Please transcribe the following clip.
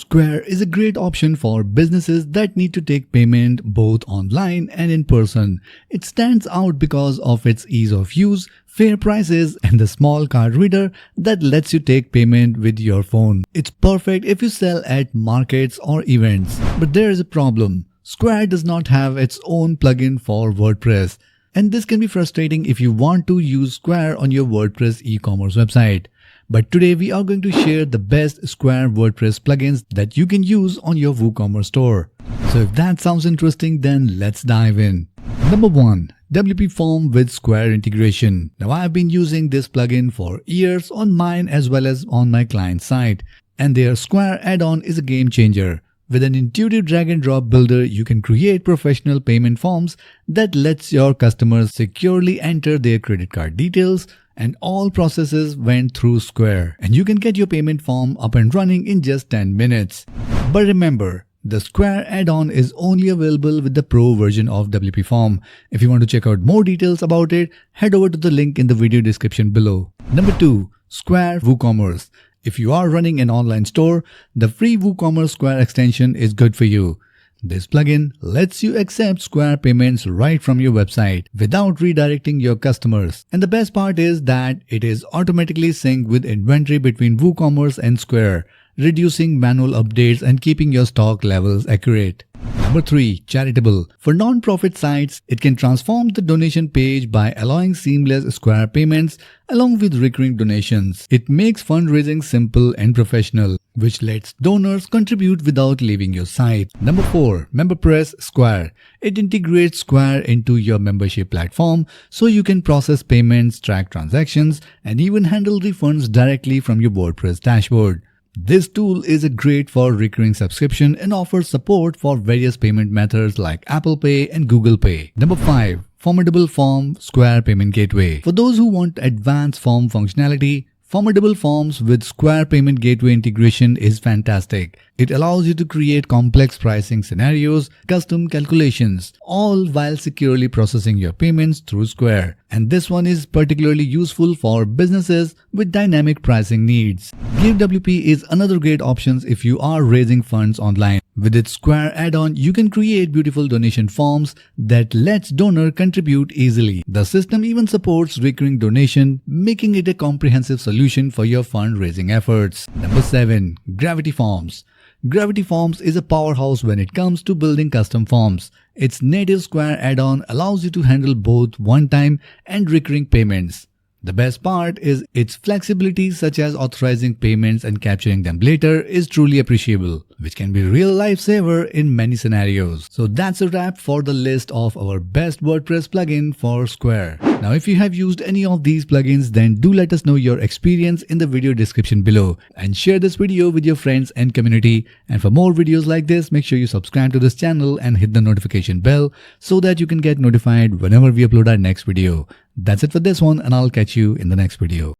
Square is a great option for businesses that need to take payment both online and in person. It stands out because of its ease of use, fair prices, and the small card reader that lets you take payment with your phone. It's perfect if you sell at markets or events. But there is a problem. Square does not have its own plugin for WordPress. And this can be frustrating if you want to use Square on your WordPress e-commerce website. But today we are going to share the best Square WordPress plugins that you can use on your WooCommerce store. So if that sounds interesting, then let's dive in. Number 1. WP Form with Square integration. Now I have been using this plugin for years on mine as well as on my client site. And their Square add-on is a game changer. With an intuitive drag and drop builder, you can create professional payment forms that lets your customers securely enter their credit card details, and all processes went through Square. And you can get your payment form up and running in just 10 minutes. But remember, the Square add-on is only available with the Pro version of WP Form. If you want to check out more details about it, head over to the link in the video description below. Number 2. Square WooCommerce. If you are running an online store, the free WooCommerce Square extension is good for you. This plugin lets you accept Square payments right from your website without redirecting your customers. And the best part is that it is automatically synced with inventory between WooCommerce and Square, reducing manual updates and keeping your stock levels accurate. Number 3. Charitable. For non-profit sites, it can transform the donation page by allowing seamless Square payments along with recurring donations. It makes fundraising simple and professional, which lets donors contribute without leaving your site. Number 4. MemberPress Square. It integrates Square into your membership platform so you can process payments, track transactions, and even handle refunds directly from your WordPress dashboard. This tool is great for recurring subscription and offers support for various payment methods like Apple Pay and Google Pay. Number 5. Formidable Form Square Payment Gateway. For those who want advanced form functionality, Formidable Forms with Square Payment Gateway integration is fantastic. It allows you to create complex pricing scenarios, custom calculations, all while securely processing your payments through Square. And this one is particularly useful for businesses with dynamic pricing needs. GiveWP is another great option if you are raising funds online. With its Square add-on, you can create beautiful donation forms that lets donor contribute easily. The system even supports recurring donation, making it a comprehensive solution for your fundraising efforts. Number 7. Gravity Forms. Gravity Forms is a powerhouse when it comes to building custom forms. Its native Square add-on allows you to handle both one-time and recurring payments. The best part is its flexibility, such as authorizing payments and capturing them later, is truly appreciable, which can be a real lifesaver in many scenarios. So that's a wrap for the list of our best WordPress plugin for Square. Now if you have used any of these plugins, then do let us know your experience in the video description below and share this video with your friends and community. And for more videos like this, make sure you subscribe to this channel and hit the notification bell so that you can get notified whenever we upload our next video. That's it for this one, and I'll catch you in the next video.